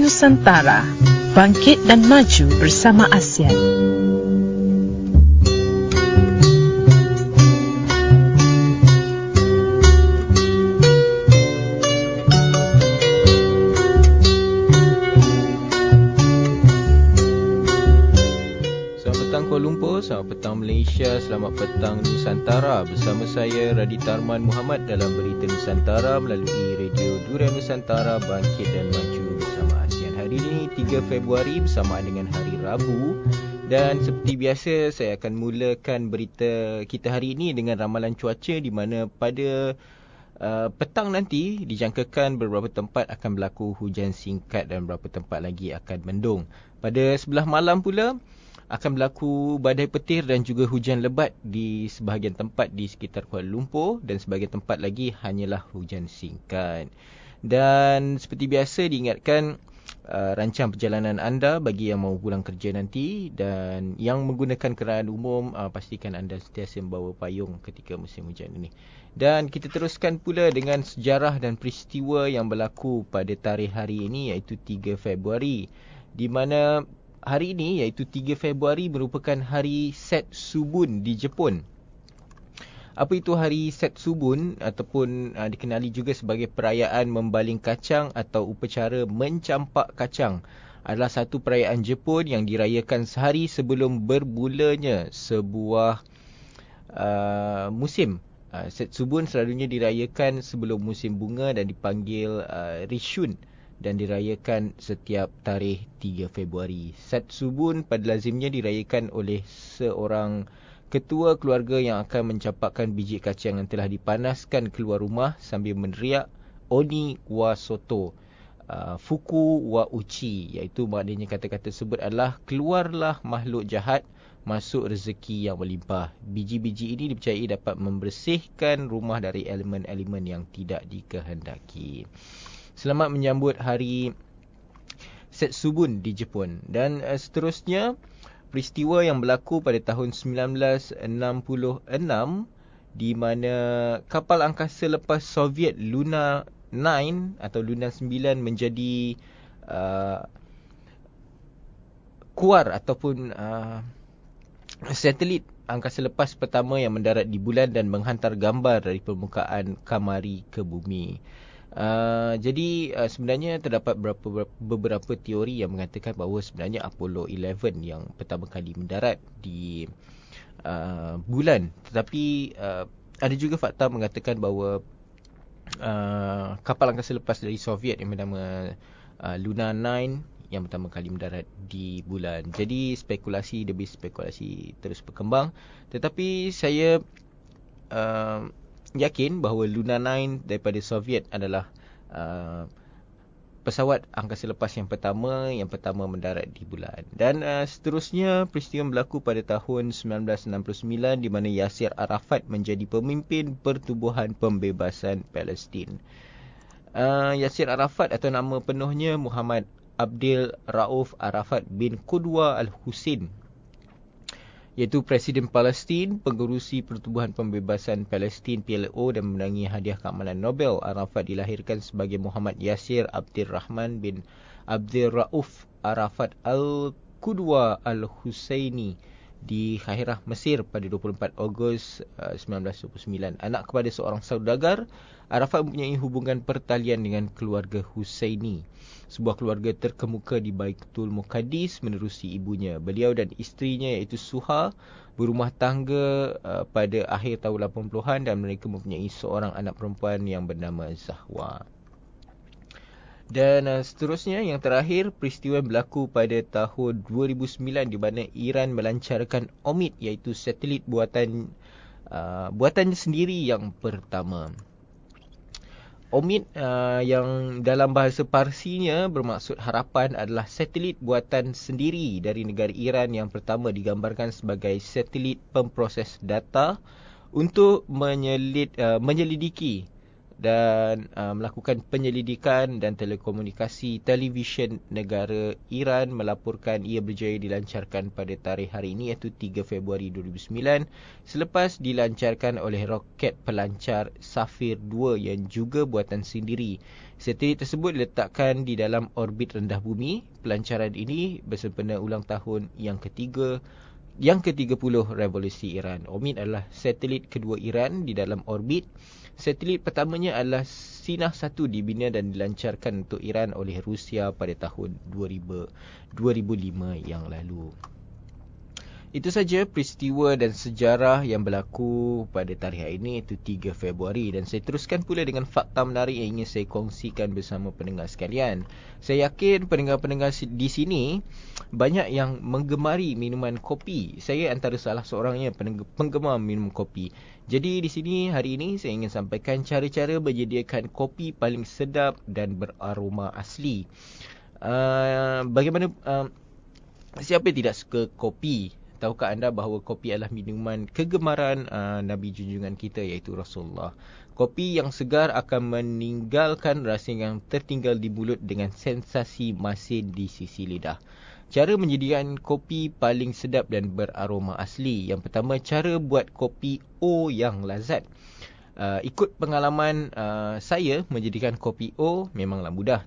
Nusantara, bangkit dan maju bersama ASEAN. Kuala Lumpur, selamat petang Malaysia, selamat petang Nusantara. Bersama saya Radita Arman Muhammad dalam Berita Nusantara melalui Radio Durian Nusantara, bangkit dan maju bersama ASEAN. Hari ini 3 Februari bersamaan dengan hari Rabu, dan seperti biasa saya akan mulakan berita kita hari ini dengan ramalan cuaca, di mana pada petang nanti dijangkakan beberapa tempat akan berlaku hujan singkat dan beberapa tempat lagi akan mendung. Pada sebelah malam pula akan berlaku badai petir dan juga hujan lebat di sebahagian tempat di sekitar Kuala Lumpur, dan sebahagian tempat lagi hanyalah hujan singkat. Dan seperti biasa diingatkan, rancang perjalanan anda bagi yang mahu pulang kerja nanti dan yang menggunakan kenderaan umum, pastikan anda sentiasa membawa payung ketika musim hujan ini. Dan kita teruskan pula dengan sejarah dan peristiwa yang berlaku pada tarikh hari ini, iaitu 3 Februari, di mana hari ini iaitu 3 Februari merupakan hari Setsubun di Jepun. Apa itu hari Setsubun ataupun dikenali juga sebagai perayaan membaling kacang atau upacara mencampak kacang, adalah satu perayaan Jepun yang dirayakan sehari sebelum bermulanya sebuah musim. Setsubun selalunya dirayakan sebelum musim bunga dan dipanggil Rishun, dan dirayakan setiap tarikh 3 Februari. Setsubun pada lazimnya dirayakan oleh seorang ketua keluarga yang akan mencampakkan biji kacang yang telah dipanaskan keluar rumah sambil meneriak Oni wa Soto, Fuku wa Uchi, iaitu maknanya kata-kata tersebut adalah keluarlah makhluk jahat, masuk rezeki yang melimpah. Biji-biji ini dipercayai dapat membersihkan rumah dari elemen-elemen yang tidak dikehendaki. Selamat menyambut hari Setsubun di Jepun. Dan seterusnya, peristiwa yang berlaku pada tahun 1966, di mana kapal angkasa lepas Soviet Luna 9 atau Luna 9 menjadi kuar ataupun satelit angkasa lepas pertama yang mendarat di bulan dan menghantar gambar dari permukaan kamari ke bumi. Jadi sebenarnya terdapat beberapa teori yang mengatakan bahawa sebenarnya Apollo 11 yang pertama kali mendarat di bulan. Tetapi ada juga fakta mengatakan bahawa kapal angkasa lepas dari Soviet yang bernama Luna 9 yang pertama kali mendarat di bulan. Jadi spekulasi demi spekulasi terus berkembang. Tetapi saya yakin bahawa Luna 9 daripada Soviet adalah pesawat angkasa lepas yang pertama mendarat di bulan. Dan seterusnya, peristiwa berlaku pada tahun 1969 di mana Yasir Arafat menjadi pemimpin Pertubuhan Pembebasan Palestin. Yasir Arafat atau nama penuhnya Muhammad Abdul Rauf Arafat bin Qudwa Al-Husin, iaitu Presiden Palestin, pengerusi Pertubuhan Pembebasan Palestin PLO dan memenangi hadiah keamanan Nobel. Arafat dilahirkan sebagai Muhammad Yasir Abdul Rahman bin Abdul Rauf Arafat Al-Qudwa Al-Husaini di Kahirah, Mesir pada 24 Ogos 1929. Anak kepada seorang saudagar, Arafat mempunyai hubungan pertalian dengan keluarga Husaini, sebuah keluarga terkemuka di Baitul Muqaddis menerusi ibunya. Beliau dan isterinya iaitu Suha berumah tangga pada akhir tahun 80-an dan mereka mempunyai seorang anak perempuan yang bernama Zahwa. Dan seterusnya, yang terakhir, peristiwa yang berlaku pada tahun 2009 di mana Iran melancarkan Omid, iaitu satelit buatannya sendiri yang pertama. Omid yang dalam bahasa Parsinya bermaksud harapan adalah satelit buatan sendiri dari negara Iran yang pertama digambarkan sebagai satelit pemproses data untuk menyelidiki dan melakukan penyelidikan dan telekomunikasi televisyen negara Iran melaporkan ia berjaya dilancarkan pada tarikh hari ini iaitu 3 Februari 2009 selepas dilancarkan oleh roket pelancar Safir 2 yang juga buatan sendiri. Satelit tersebut diletakkan di dalam orbit rendah bumi. Pelancaran ini bersempena ulang tahun yang ke-30 revolusi Iran. Omid adalah satelit kedua Iran di dalam orbit. Satelit pertamanya adalah Sinah 1 dibina dan dilancarkan untuk Iran oleh Rusia pada tahun 2005 yang lalu. Itu saja peristiwa dan sejarah yang berlaku pada tarikh hari ini iaitu 3 Februari. Dan saya teruskan pula dengan fakta menarik yang ingin saya kongsikan bersama pendengar sekalian. Saya yakin pendengar-pendengar di sini banyak yang menggemari minuman kopi. Saya antara salah seorangnya penggemar minum kopi. Jadi di sini hari ini saya ingin sampaikan cara-cara menyediakan kopi paling sedap dan beraroma asli. Siapa yang tidak suka kopi? Tahukah anda bahawa kopi adalah minuman kegemaran Nabi junjungan kita iaitu Rasulullah. Kopi yang segar akan meninggalkan rasa yang tertinggal di mulut dengan sensasi masin di sisi lidah. Cara menyediakan kopi paling sedap dan beraroma asli. Yang pertama, cara buat kopi O yang lazat. Ikut pengalaman saya menjadikan kopi O memanglah mudah.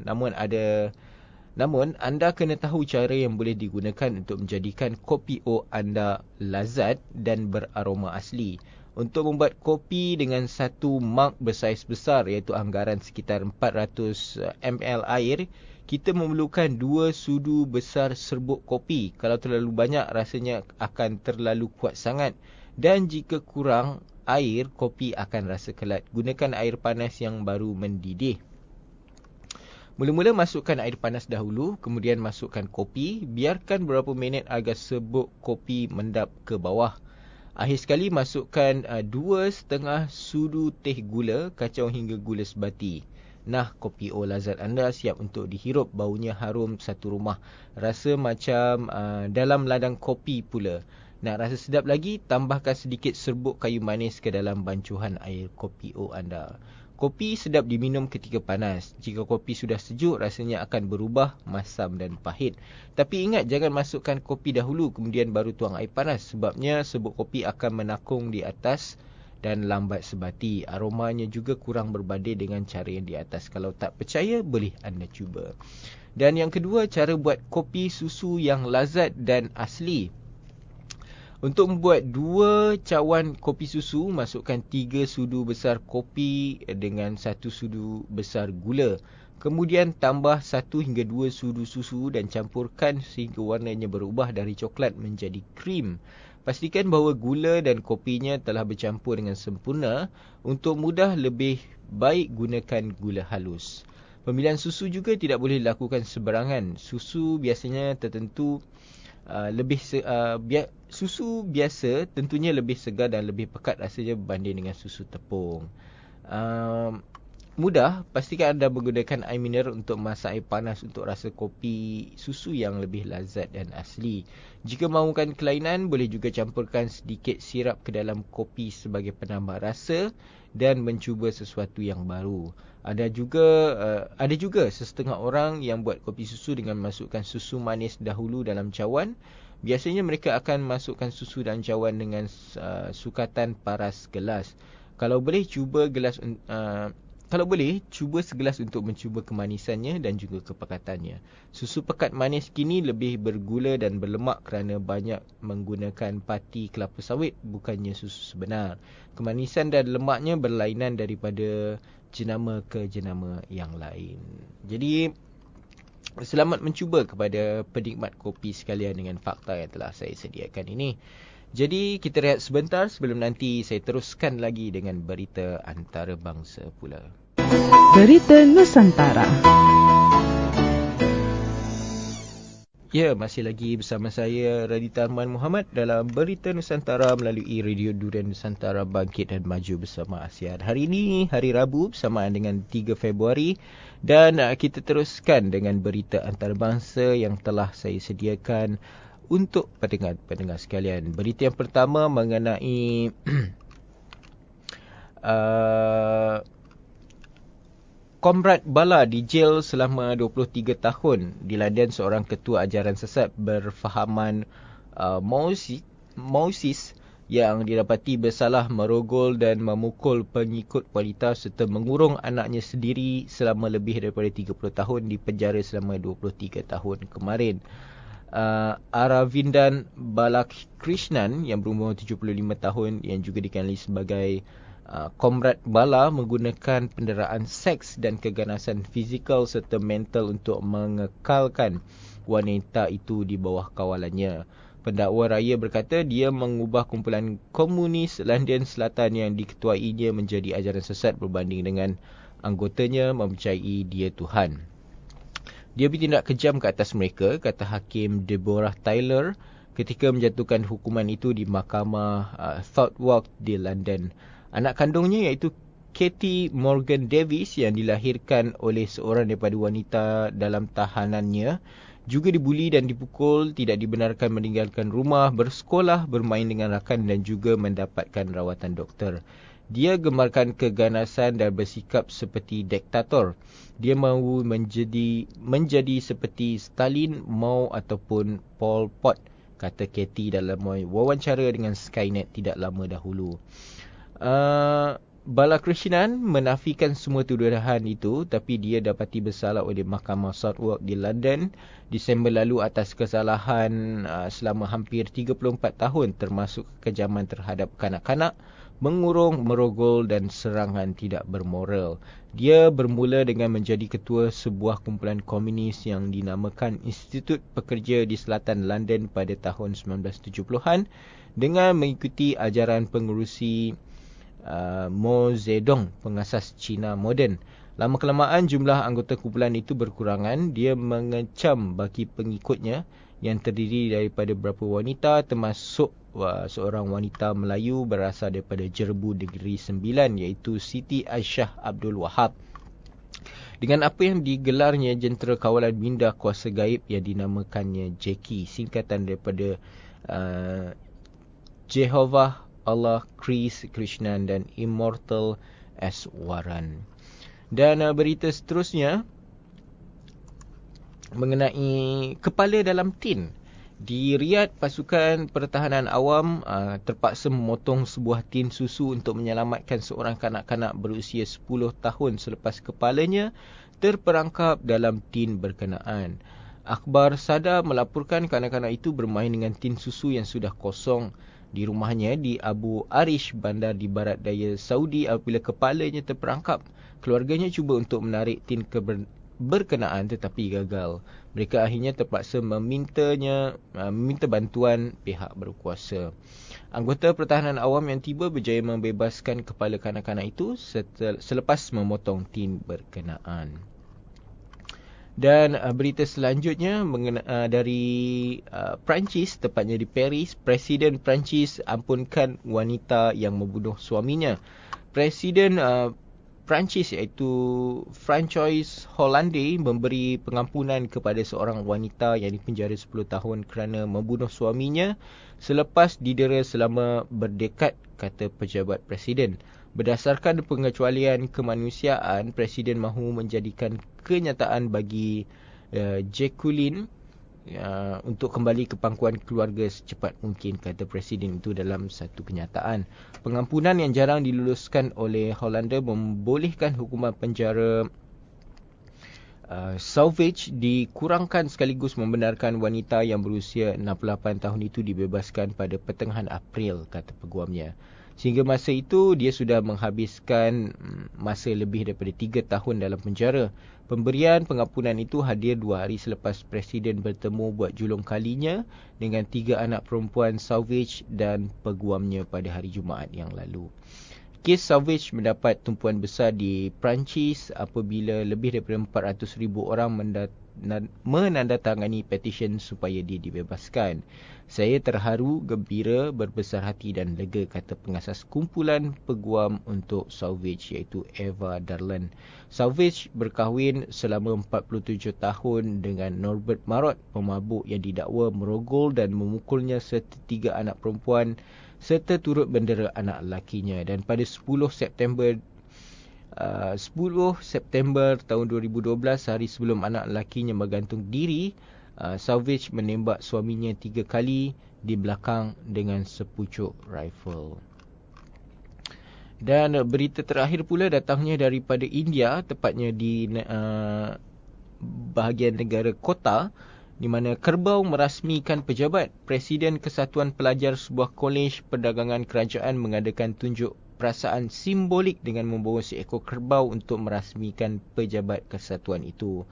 Namun, anda kena tahu cara yang boleh digunakan untuk menjadikan kopi O anda lazat dan beraroma asli. Untuk membuat kopi dengan satu mug bersaiz besar iaitu anggaran sekitar 400 ml air, kita memerlukan 2 sudu besar serbuk kopi. Kalau terlalu banyak, rasanya akan terlalu kuat sangat. Dan jika kurang air, kopi akan rasa kelat. Gunakan air panas yang baru mendidih. Mula-mula masukkan air panas dahulu, kemudian masukkan kopi, biarkan beberapa minit agar serbuk kopi mendap ke bawah. Akhir sekali masukkan 2,5 sudu teh gula, kacau hingga gula sebati. Nah, kopi O lazat anda siap untuk dihirup, baunya harum satu rumah. Rasa macam dalam ladang kopi pula. Nak rasa sedap lagi, tambahkan sedikit serbuk kayu manis ke dalam bancuhan air kopi O anda. Kopi sedap diminum ketika panas. Jika kopi sudah sejuk, rasanya akan berubah masam dan pahit. Tapi ingat, jangan masukkan kopi dahulu kemudian baru tuang air panas. Sebabnya serbuk kopi akan menakung di atas dan lambat sebati. Aromanya juga kurang berbanding dengan cara yang di atas. Kalau tak percaya, boleh anda cuba. Dan yang kedua, cara buat kopi susu yang lazat dan asli. Untuk membuat 2 cawan kopi susu, masukkan 3 sudu besar kopi dengan 1 sudu besar gula. Kemudian tambah 1 hingga 2 sudu susu dan campurkan sehingga warnanya berubah dari coklat menjadi krim. Pastikan bahawa gula dan kopinya telah bercampur dengan sempurna. Untuk mudah, lebih baik gunakan gula halus. Pemilihan susu juga tidak boleh dilakukan sebarangan. Susu biasanya tertentu susu biasa tentunya lebih segar dan lebih pekat rasanya berbanding dengan susu tepung. Mudah, pastikan anda menggunakan air mineral untuk masak air panas untuk rasa kopi susu yang lebih lazat dan asli. Jika mahukan kelainan, boleh juga campurkan sedikit sirap ke dalam kopi sebagai penambah rasa dan mencuba sesuatu yang baru. Ada juga sesetengah orang yang buat kopi susu dengan masukkan susu manis dahulu dalam cawan. Biasanya mereka akan masukkan susu dalam cawan dengan sukatan paras gelas. Kalau boleh, cuba segelas untuk mencuba kemanisannya dan juga kepekatannya. Susu pekat manis kini lebih bergula dan berlemak kerana banyak menggunakan pati kelapa sawit, bukannya susu sebenar. Kemanisan dan lemaknya berlainan daripada jenama ke jenama yang lain. Jadi, selamat mencuba kepada penikmat kopi sekalian dengan fakta yang telah saya sediakan ini. Jadi, kita rehat sebentar sebelum nanti saya teruskan lagi dengan berita antarabangsa pula. Berita Nusantara. Ya, masih lagi bersama saya Radita Arman Muhammad dalam Berita Nusantara melalui Radio Durian Nusantara Bangkit dan Maju bersama ASEAN. Hari ini, hari Rabu bersamaan dengan 3 Februari dan kita teruskan dengan berita antarabangsa yang telah saya sediakan untuk pendengar sekalian. Berita yang pertama mengenai Comrade Bala dijel selama 23 tahun. Di London, seorang ketua ajaran sesat berfahaman Mausis yang didapati bersalah merogol dan memukul pengikut wanita serta mengurung anaknya sendiri selama lebih daripada 30 tahun di penjara selama 23 tahun kemarin. Aravindan Balakrishnan yang berumur 75 tahun yang juga dikenali sebagai Comrade Bala menggunakan penderaan seks dan keganasan fizikal serta mental untuk mengekalkan wanita itu di bawah kawalannya. Pendakwa raya berkata dia mengubah kumpulan komunis London Selatan yang diketuainya menjadi ajaran sesat berbanding dengan anggotanya mempercayai dia Tuhan. Dia bertindak kejam ke atas mereka, kata Hakim Deborah Taylor ketika menjatuhkan hukuman itu di Mahkamah Southwark di London. Anak kandungnya iaitu Katie Morgan Davis yang dilahirkan oleh seorang daripada wanita dalam tahanannya juga dibuli dan dipukul, tidak dibenarkan meninggalkan rumah, bersekolah, bermain dengan rakan dan juga mendapatkan rawatan doktor. Dia gemarkan keganasan dan bersikap seperti diktator. Dia mahu menjadi seperti Stalin, Mao ataupun Pol Pot, kata Katie dalam wawancara dengan Skynet tidak lama dahulu. Balakrishnan menafikan semua tuduhan itu, tapi dia dapati bersalah oleh Mahkamah Southwark di London Disember lalu atas kesalahan selama hampir 34 tahun termasuk kekejaman terhadap kanak-kanak, mengurung, merogol dan serangan tidak bermoral. Dia bermula dengan menjadi ketua sebuah kumpulan komunis yang dinamakan Institut Pekerja di Selatan London pada tahun 1970-an dengan mengikuti ajaran pengerusi Mao Zedong, pengasas Cina moden. Lama-kelamaan jumlah anggota kumpulan itu berkurangan. Dia mengecam bagi pengikutnya yang terdiri daripada beberapa wanita, termasuk seorang wanita Melayu berasal daripada Jerbu Negeri Sembilan iaitu Siti Aisyah Abdul Wahab. Dengan apa yang digelarnya Jentera Kawalan Minda Kuasa Gaib yang dinamakannya Jackie, singkatan daripada Jehovah, Allah, Krishnan dan Immortal Eswaran. Dan berita seterusnya mengenai kepala dalam tin. Di Riyadh, pasukan pertahanan awam terpaksa memotong sebuah tin susu untuk menyelamatkan seorang kanak-kanak berusia 10 tahun selepas kepalanya terperangkap dalam tin berkenaan. Akhbar Sada melaporkan kanak-kanak itu bermain dengan tin susu yang sudah kosong di rumahnya di Abu Arish, bandar di barat daya Saudi. Apabila kepalanya terperangkap, keluarganya cuba untuk menarik tin berkenaan tetapi gagal. Mereka akhirnya terpaksa meminta bantuan pihak berkuasa. Anggota pertahanan awam yang tiba berjaya membebaskan kepala kanak-kanak itu selepas memotong tin berkenaan. Dan berita selanjutnya dari Perancis, tepatnya di Paris. Presiden Perancis ampunkan wanita yang membunuh suaminya. Presiden Perancis iaitu François Hollande memberi pengampunan kepada seorang wanita yang dipenjara 10 tahun kerana membunuh suaminya selepas didera selama berdekad, kata pejabat Presiden. Berdasarkan pengecualian kemanusiaan, Presiden mahu menjadikan kenyataan bagi Jacqueline untuk kembali ke pangkuan keluarga secepat mungkin, kata Presiden itu dalam satu kenyataan. Pengampunan yang jarang diluluskan oleh Hollande membolehkan hukuman penjara salvage dikurangkan sekaligus membenarkan wanita yang berusia 68 tahun itu dibebaskan pada pertengahan April, kata peguamnya. Sehingga masa itu, dia sudah menghabiskan masa lebih daripada 3 tahun dalam penjara. Pemberian pengampunan itu hadir 2 hari selepas Presiden bertemu buat julung kalinya dengan 3 anak perempuan salvage dan peguamnya pada hari Jumaat yang lalu. Kes salvage mendapat tumpuan besar di Perancis apabila lebih daripada 400,000 orang menandatangani petisyen supaya dia dibebaskan. Saya terharu, gembira, berbesar hati dan lega, kata pengasas kumpulan peguam untuk salvage iaitu Eva Darlan. Salvage berkahwin selama 47 tahun dengan Norbert Marot, pemabuk yang didakwa merogol dan memukulnya serta 3 anak perempuan serta turut bendera anak lelakinya. Dan pada 10 September 10 September tahun 2012, hari sebelum anak lelakinya bergantung diri, Savage menembak suaminya 3 kali di belakang dengan sepucuk rifle. Dan berita terakhir pula datangnya daripada India, tepatnya di bahagian negara Kota, di mana kerbau merasmikan pejabat. Presiden Kesatuan Pelajar sebuah kolej perdagangan kerajaan mengadakan tunjuk perasaan simbolik dengan membawa seekor kerbau untuk merasmikan pejabat kesatuan itu.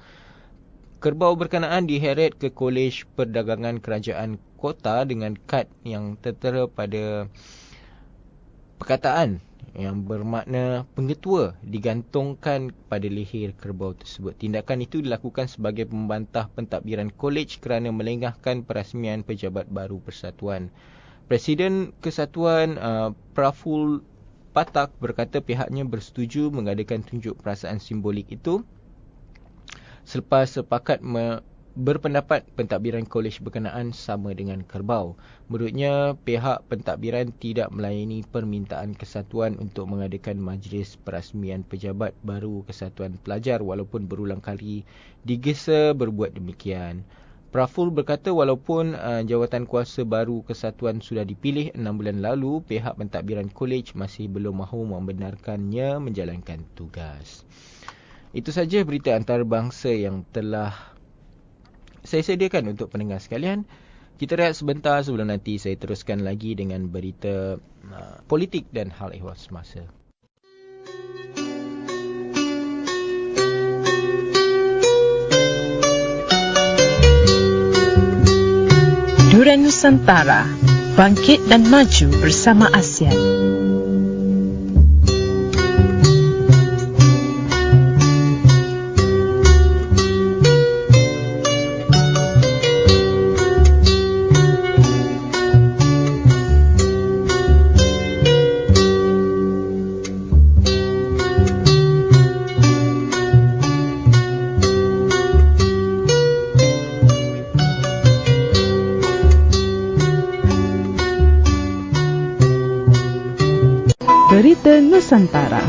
Kerbau berkenaan diheret ke kolej perdagangan kerajaan Kota dengan kad yang tertera pada perkataan yang bermakna pengetua digantungkan pada leher kerbau tersebut. Tindakan itu dilakukan sebagai pembantah pentadbiran kolej kerana melengahkan perasmian pejabat baru persatuan. Presiden Kesatuan Praful Patak berkata pihaknya bersetuju mengadakan tunjuk perasaan simbolik itu selepas sepakat berpendapat pentadbiran kolej berkenaan sama dengan kerbau. Menurutnya, pihak pentadbiran tidak melayani permintaan kesatuan untuk mengadakan majlis perasmian pejabat baru Kesatuan Pelajar walaupun berulang kali digesa berbuat demikian. Praful berkata walaupun jawatan kuasa baru kesatuan sudah dipilih 6 bulan lalu, pihak pentadbiran kolej masih belum mahu membenarkannya menjalankan tugas. Itu saja berita antarabangsa yang telah saya sediakan untuk pendengar sekalian. Kita rehat sebentar sebelum nanti saya teruskan lagi dengan berita politik dan hal ehwal semasa. Durian Nusantara, bangkit dan maju bersama ASEAN. Berita Nusantara.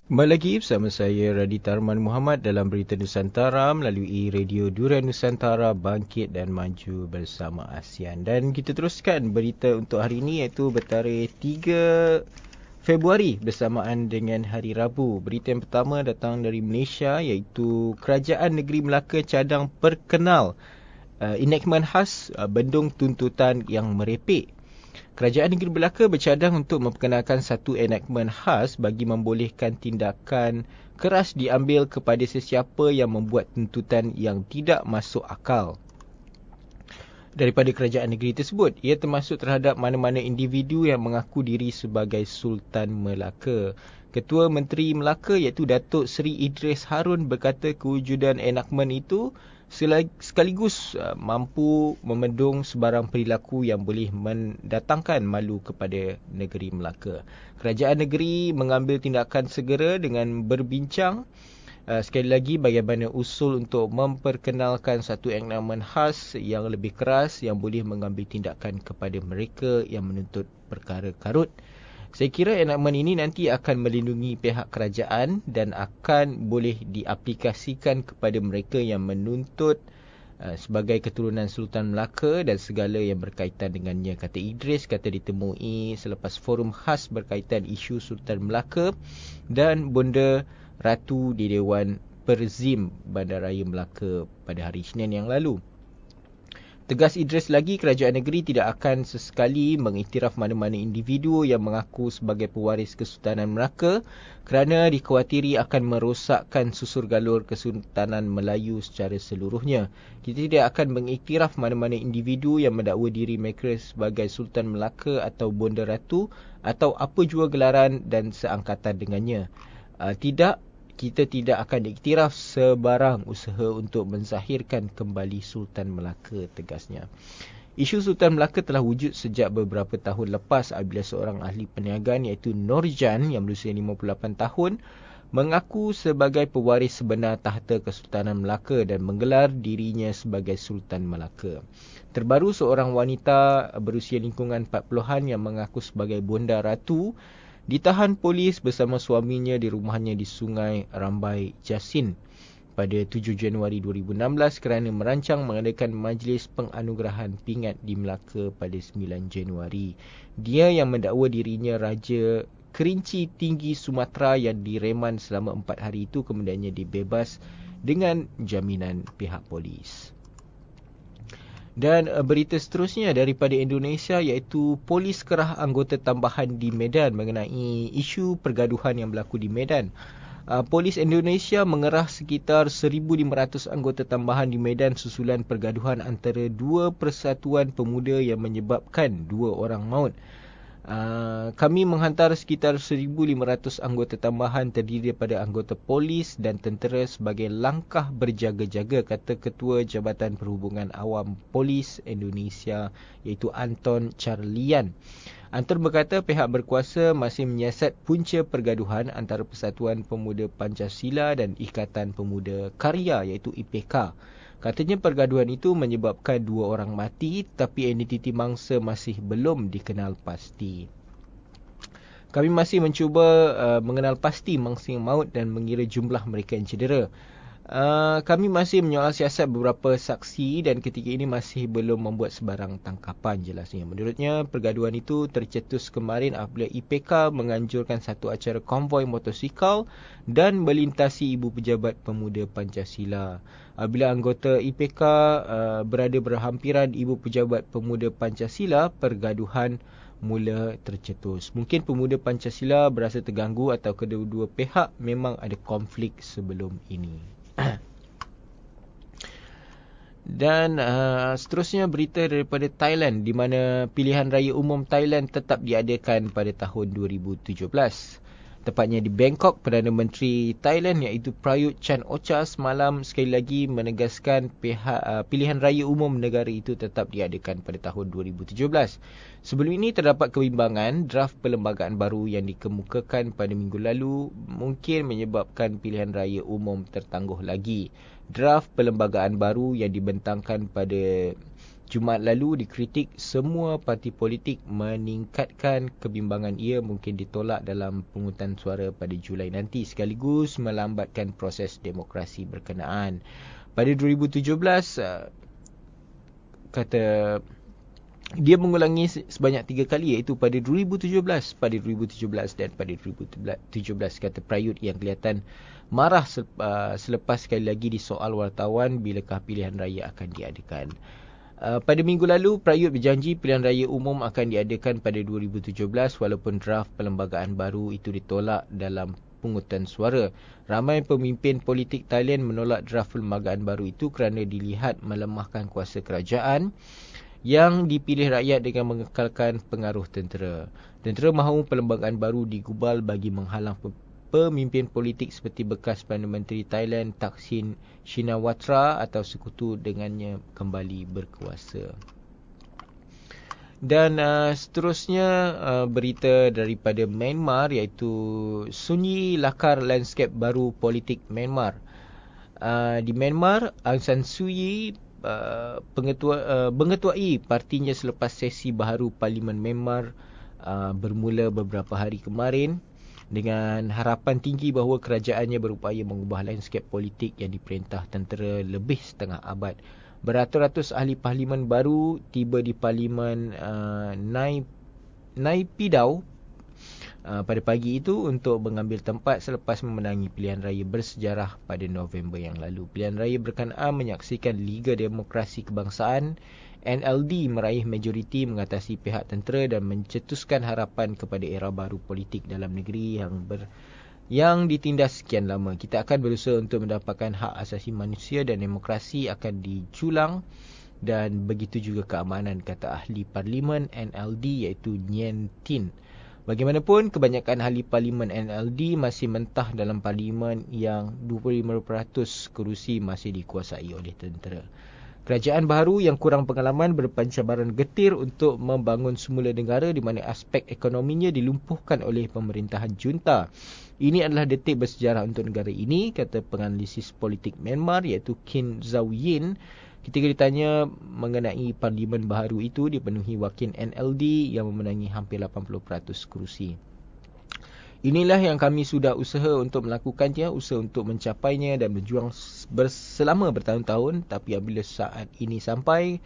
Kembali lagi bersama saya Raditya Arman Muhammad dalam Berita Nusantara melalui Radio Durian Nusantara, bangkit dan maju bersama ASEAN. Dan kita teruskan berita untuk hari ini iaitu bertarikh 3 Februari bersamaan dengan Hari Rabu. Berita yang pertama datang dari Malaysia iaitu Kerajaan Negeri Melaka cadang perkenal enactment khas bendung tuntutan yang merepek. Kerajaan Negeri Melaka bercadang untuk memperkenalkan satu enactment khas bagi membolehkan tindakan keras diambil kepada sesiapa yang membuat tuntutan yang tidak masuk akal daripada kerajaan negeri tersebut. Ia termasuk terhadap mana-mana individu yang mengaku diri sebagai Sultan Melaka. Ketua Menteri Melaka iaitu Datuk Seri Idris Harun berkata kewujudan enactment itu sekaligus mampu memendung sebarang perilaku yang boleh mendatangkan malu kepada negeri Melaka. Kerajaan negeri mengambil tindakan segera dengan berbincang sekali lagi bagaimana usul untuk memperkenalkan satu enactment khas yang lebih keras yang boleh mengambil tindakan kepada mereka yang menuntut perkara karut. Saya kira enactment ini nanti akan melindungi pihak kerajaan dan akan boleh diaplikasikan kepada mereka yang menuntut sebagai keturunan Sultan Melaka dan segala yang berkaitan dengannya, kata Idris. Kata ditemui selepas forum khas berkaitan isu Sultan Melaka dan Bonda Ratu di Dewan Perzim Bandaraya Melaka pada hari Isnin yang lalu. Tegas Idris lagi, kerajaan negeri tidak akan sesekali mengiktiraf mana-mana individu yang mengaku sebagai pewaris Kesultanan Melaka kerana dikhawatiri akan merosakkan susur galur Kesultanan Melayu secara seluruhnya. Kita tidak akan mengiktiraf mana-mana individu yang mendakwa diri mereka sebagai Sultan Melaka atau Bonda Ratu atau apa jua gelaran dan seangkatan dengannya. Kita tidak akan diiktiraf sebarang usaha untuk menzahirkan kembali Sultan Melaka, tegasnya. Isu Sultan Melaka telah wujud sejak beberapa tahun lepas apabila seorang ahli perniagaan iaitu Nurjan yang berusia 58 tahun mengaku sebagai pewaris sebenar tahta Kesultanan Melaka dan menggelar dirinya sebagai Sultan Melaka. Terbaru, seorang wanita berusia lingkungan 40-an yang mengaku sebagai Bonda Ratu ditahan polis bersama suaminya di rumahnya di Sungai Rambai Jasin pada 7 Januari 2016 kerana merancang mengadakan majlis penganugerahan pingat di Melaka pada 9 Januari. Dia yang mendakwa dirinya Raja Kerinci Tinggi Sumatera yang direman selama 4 hari itu kemudiannya dibebas dengan jaminan pihak polis. Dan berita seterusnya daripada Indonesia iaitu polis kerah anggota tambahan di Medan mengenai isu pergaduhan yang berlaku di Medan. Polis Indonesia mengerah sekitar 1,500 anggota tambahan di Medan susulan pergaduhan antara dua persatuan pemuda yang menyebabkan 2 orang maut. Kami menghantar sekitar 1,500 anggota tambahan terdiri daripada anggota polis dan tentera sebagai langkah berjaga-jaga, kata Ketua Jabatan Perhubungan Awam Polis Indonesia iaitu Anton Carlian. Anton berkata pihak berkuasa masih menyiasat punca pergaduhan antara Persatuan Pemuda Pancasila dan Ikatan Pemuda Karya iaitu IPK. Katanya pergaduhan itu menyebabkan 2 orang mati tapi identiti mangsa masih belum dikenal pasti. Kami masih mencuba mengenal pasti mangsa yang maut dan mengira jumlah mereka yang cedera. Kami masih menyoal siasat beberapa saksi dan ketika ini masih belum membuat sebarang tangkapan, jelasnya. Menurutnya, pergaduhan itu tercetus kemarin apabila IPK menganjurkan satu acara konvoi motosikal dan melintasi Ibu Pejabat Pemuda Pancasila. Apabila anggota IPK berada berhampiran Ibu Pejabat Pemuda Pancasila, pergaduhan mula tercetus. Mungkin pemuda Pancasila berasa terganggu atau kedua-dua pihak memang ada konflik sebelum ini. Dan seterusnya berita daripada Thailand di mana pilihan raya umum Thailand tetap diadakan pada tahun 2017. Tepatnya di Bangkok, Perdana Menteri Thailand iaitu Prayut Chan-o-cha semalam sekali lagi menegaskan pilihan raya umum negara itu tetap diadakan pada tahun 2017. Sebelum ini terdapat kebimbangan draft perlembagaan baru yang dikemukakan pada minggu lalu mungkin menyebabkan pilihan raya umum tertangguh lagi. Draft perlembagaan baru yang dibentangkan pada Jumaat lalu dikritik semua parti politik meningkatkan kebimbangan ia mungkin ditolak dalam pengungutan suara pada Julai nanti sekaligus melambatkan proses demokrasi berkenaan. Pada 2017 kata dia mengulangi sebanyak 3 kali iaitu pada 2017, pada 2017 dan pada 2017 kata Prayut yang kelihatan marah selepas sekali lagi disoal wartawan bilakah pilihan raya akan diadakan. Pada minggu lalu, Prayut berjanji pilihan raya umum akan diadakan pada 2017 walaupun draft perlembagaan baru itu ditolak dalam pungutan suara. Ramai pemimpin politik Thailand menolak draft perlembagaan baru itu kerana dilihat melemahkan kuasa kerajaan yang dipilih rakyat dengan mengekalkan pengaruh tentera. Tentera mahu perlembagaan baru digubal bagi menghalang pemimpin politik seperti bekas Perdana Menteri Thailand Thaksin Shinawatra atau sekutu dengannya kembali berkuasa. Dan seterusnya berita daripada Myanmar iaitu sunyi lakar landscape baru politik Myanmar. Di Myanmar, Aung San Suu Kyi mengetuai partinya selepas sesi baharu Parlimen Myanmar bermula beberapa hari kemarin dengan harapan tinggi bahawa kerajaannya berupaya mengubah landscape politik yang diperintah tentera lebih setengah abad. Beratus-ratus ahli parlimen baru tiba di Parlimen Naypyidaw pada pagi itu untuk mengambil tempat selepas memenangi pilihan raya bersejarah pada November yang lalu. Pilihan raya berkenaan menyaksikan Liga Demokrasi Kebangsaan NLD meraih majoriti mengatasi pihak tentera dan mencetuskan harapan kepada era baru politik dalam negeri yang ditindas sekian lama. Kita akan berusaha untuk mendapatkan hak asasi manusia dan demokrasi akan diculang dan begitu juga keamanan, kata ahli parlimen NLD iaitu Nguyen Tin. Bagaimanapun, kebanyakan ahli parlimen NLD masih mentah dalam parlimen yang 25% kerusi masih dikuasai oleh tentera. Kerajaan baru yang kurang pengalaman berpancabaran getir untuk membangun semula negara di mana aspek ekonominya dilumpuhkan oleh pemerintahan junta. Ini adalah detik bersejarah untuk negara ini, kata penganalisis politik Myanmar iaitu Kin Zaw Yin. Ketika ditanya mengenai parlimen baharu itu dipenuhi wakil NLD yang memenangi hampir 80% kerusi. Inilah yang kami sudah usaha untuk melakukannya, usaha untuk mencapainya dan berjuang selama bertahun-tahun. Tapi apabila saat ini sampai,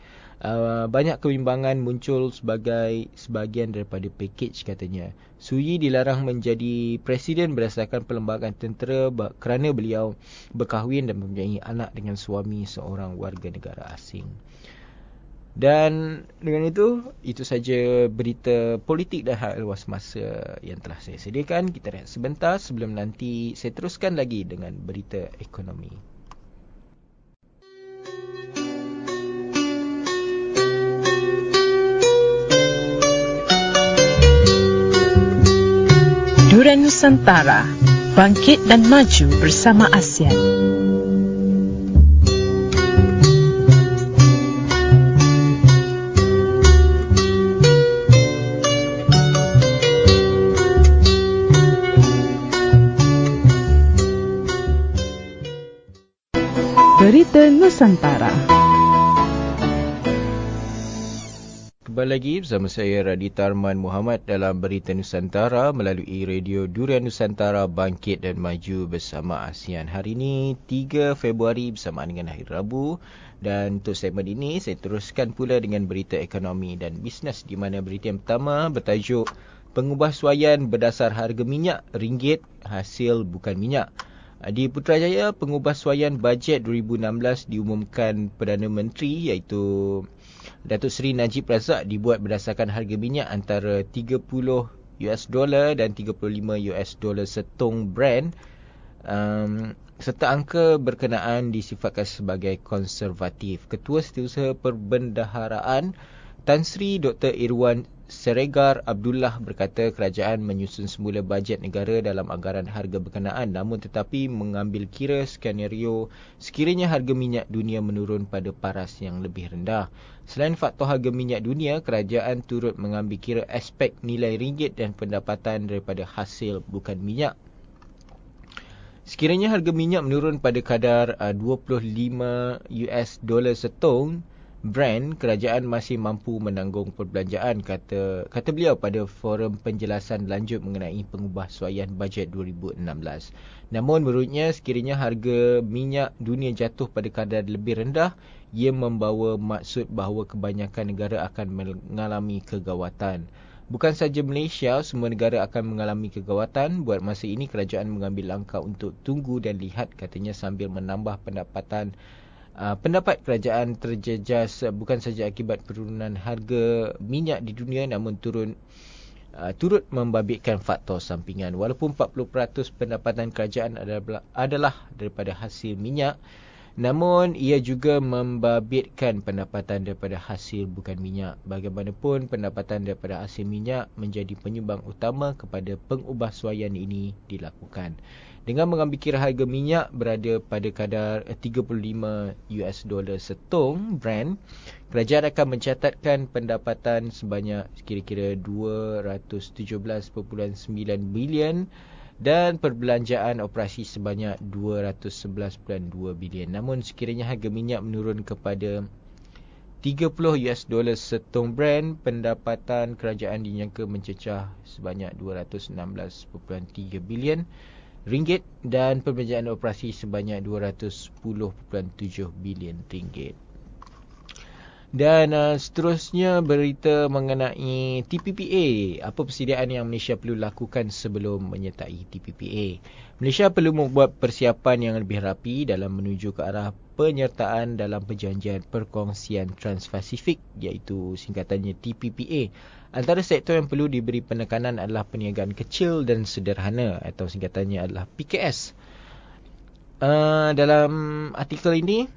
banyak kebimbangan muncul sebagai sebahagian daripada pakej katanya. Suu Kyi dilarang menjadi presiden berdasarkan perlembagaan tentera kerana beliau berkahwin dan mempunyai anak dengan suami seorang warga negara asing. Dan dengan itu saja berita politik dan hal ehwal semasa yang telah saya sediakan. Kita rehat sebentar sebelum nanti saya teruskan lagi dengan berita ekonomi. Durian Nusantara, bangkit dan maju bersama ASEAN. Berita Nusantara. Kembali lagi bersama saya Radita Arman Muhammad dalam Berita Nusantara melalui radio Durian Nusantara, bangkit dan maju bersama ASEAN. Hari ini 3 Februari bersamaan dengan hari Rabu, dan untuk segmen ini saya teruskan pula dengan berita ekonomi dan bisnes, di mana berita yang pertama bertajuk Pengubahsuaian berdasar harga minyak ringgit, hasil bukan minyak. Di Putrajaya, pengubahsuaian bajet 2016 diumumkan Perdana Menteri iaitu Datuk Seri Najib Razak dibuat berdasarkan harga minyak antara $30 dan $35 setong Brent, serta angka berkenaan disifatkan sebagai konservatif. Ketua Setiausaha Perbendaharaan Tan Sri Dr. Irwan Seregar Abdullah berkata kerajaan menyusun semula bajet negara dalam anggaran harga berkenaan, namun tetapi mengambil kira skenario sekiranya harga minyak dunia menurun pada paras yang lebih rendah. Selain faktor harga minyak dunia, kerajaan turut mengambil kira aspek nilai ringgit dan pendapatan daripada hasil bukan minyak. Sekiranya harga minyak menurun pada kadar $25 setong Brent, kerajaan masih mampu menanggung perbelanjaan, kata beliau pada forum penjelasan lanjut mengenai pengubahsuaian bajet 2016. Namun menurutnya, sekiranya harga minyak dunia jatuh pada kadar lebih rendah, ia membawa maksud bahawa kebanyakan negara akan mengalami kegawatan. Bukan sahaja Malaysia, semua negara akan mengalami kegawatan. Buat masa ini, kerajaan mengambil langkah untuk tunggu dan lihat, katanya, sambil menambah pendapat kerajaan terjejas bukan saja akibat penurunan harga minyak di dunia, namun turut membabitkan faktor sampingan. Walaupun 40% pendapatan kerajaan adalah daripada hasil minyak, namun ia juga membabitkan pendapatan daripada hasil bukan minyak. Bagaimanapun, pendapatan daripada hasil minyak menjadi penyumbang utama kepada pengubahsuaian ini dilakukan. Dengan mengambil kira harga minyak berada pada kadar $35 setong Brent, kerajaan akan mencatatkan pendapatan sebanyak kira-kira 217.9 bilion dan perbelanjaan operasi sebanyak 211.2 bilion. Namun sekiranya harga minyak menurun kepada $30 setong Brent, pendapatan kerajaan dinyangka mencecah sebanyak 216.3 bilion ringgit dan perbelanjaan operasi sebanyak 210.7 bilion ringgit. Dan seterusnya berita mengenai TPPA. Apa persediaan yang Malaysia perlu lakukan sebelum menyertai TPPA? Malaysia perlu membuat persiapan yang lebih rapi dalam menuju ke arah penyertaan dalam perjanjian perkongsian Trans-Pasifik, iaitu singkatannya TPPA. Antara sektor yang perlu diberi penekanan adalah perniagaan kecil dan sederhana, atau singkatannya adalah PKS. Dalam artikel ini,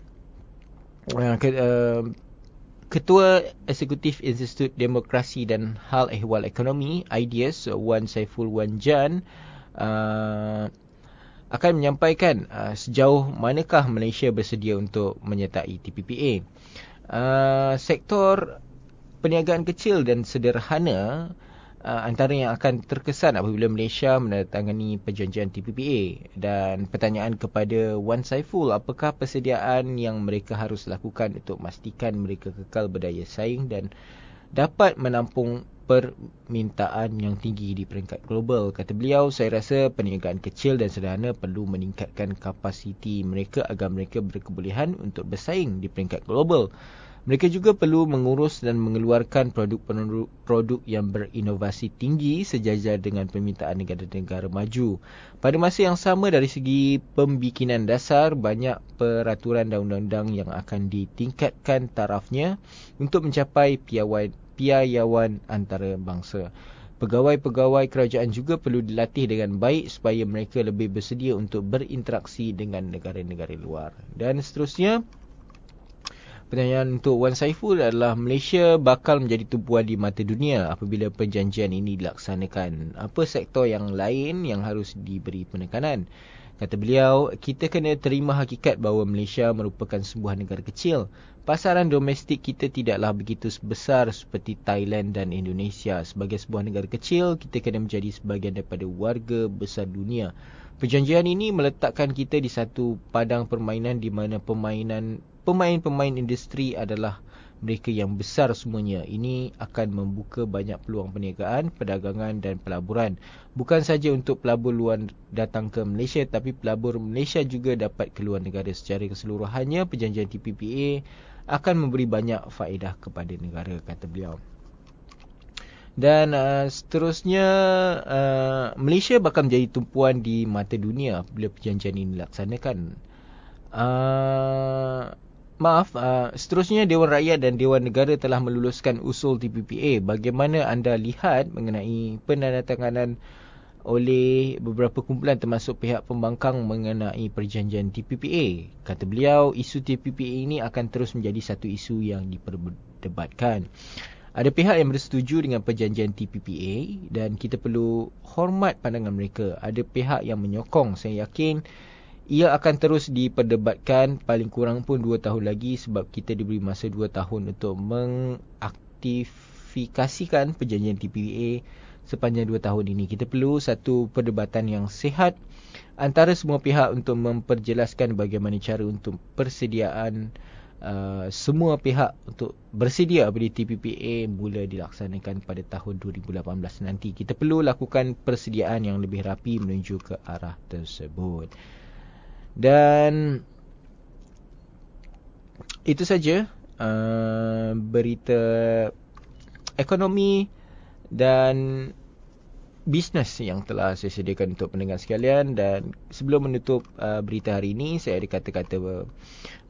Ketua Eksekutif Institut Demokrasi dan Hal Ehwal Ekonomi IDEAS, Wan Saiful Wan Jan, akan menyampaikan sejauh manakah Malaysia bersedia untuk menyertai TPPA. Sektor perniagaan kecil dan sederhana antara yang akan terkesan apabila Malaysia menandatangani perjanjian TPPA. Dan pertanyaan kepada Wan Saiful, apakah persediaan yang mereka harus lakukan untuk memastikan mereka kekal berdaya saing dan dapat menampung permintaan yang tinggi di peringkat global. Kata beliau, saya rasa perniagaan kecil dan sederhana perlu meningkatkan kapasiti mereka agar mereka berkebolehan untuk bersaing di peringkat global. Mereka juga perlu mengurus dan mengeluarkan produk yang berinovasi tinggi sejajar dengan permintaan negara-negara maju. Pada masa yang sama, dari segi pembikinan dasar, banyak peraturan dan undang-undang yang akan ditingkatkan tarafnya untuk mencapai piawaian antarabangsa. Pegawai-pegawai kerajaan juga perlu dilatih dengan baik supaya mereka lebih bersedia untuk berinteraksi dengan negara-negara luar. Dan seterusnya, pertanyaan untuk Wan Saiful adalah, Malaysia bakal menjadi tumpuan di mata dunia apabila perjanjian ini dilaksanakan. Apa sektor yang lain yang harus diberi penekanan? Kata beliau, kita kena terima hakikat bahawa Malaysia merupakan sebuah negara kecil. Pasaran domestik kita tidaklah begitu besar seperti Thailand dan Indonesia. Sebagai sebuah negara kecil, kita kena menjadi sebahagian daripada warga besar dunia. Perjanjian ini meletakkan kita di satu padang permainan di mana pemain-pemain industri adalah mereka yang besar semuanya. Ini akan membuka banyak peluang perniagaan, perdagangan dan pelaburan. Bukan saja untuk pelabur luar datang ke Malaysia, tapi pelabur Malaysia juga dapat keluar negara. Secara keseluruhannya, perjanjian TPPA akan memberi banyak faedah kepada negara, kata beliau. Dan seterusnya, Malaysia bakal menjadi tumpuan di mata dunia apabila perjanjian ini dilaksanakan. Seterusnya, Dewan Rakyat dan Dewan Negara telah meluluskan usul TPPA. Bagaimana anda lihat mengenai penandatanganan oleh beberapa kumpulan termasuk pihak pembangkang mengenai perjanjian TPPA? Kata beliau, isu TPPA ini akan terus menjadi satu isu yang diperdebatkan. Ada pihak yang bersetuju dengan perjanjian TPPA dan kita perlu hormat pandangan mereka. Ada pihak yang menyokong. Saya yakin ia akan terus diperdebatkan paling kurang pun 2 tahun lagi, sebab kita diberi masa 2 tahun untuk mengaktifikasikan perjanjian TPPA sepanjang 2 tahun ini. Kita perlu satu perdebatan yang sihat antara semua pihak untuk memperjelaskan bagaimana cara untuk persediaan semua pihak untuk bersedia apabila TPPA mula dilaksanakan pada tahun 2018 nanti. Kita perlu lakukan persediaan yang lebih rapi menuju ke arah tersebut. Dan itu saja berita ekonomi dan bisnes yang telah saya sediakan untuk pendengar sekalian. Dan sebelum menutup berita hari ini, saya ada kata-kata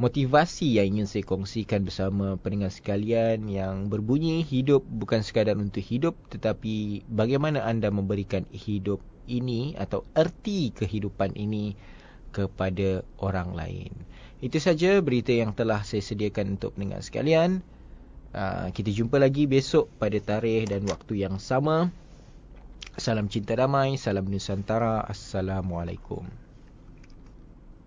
motivasi yang ingin saya kongsikan bersama pendengar sekalian yang berbunyi, hidup bukan sekadar untuk hidup, tetapi bagaimana anda memberikan hidup ini atau erti kehidupan ini kepada orang lain. Itu saja berita yang telah saya sediakan untuk pendengar sekalian. Kita jumpa lagi besok pada tarikh dan waktu yang sama. Salam cinta damai, salam Nusantara. Assalamualaikum.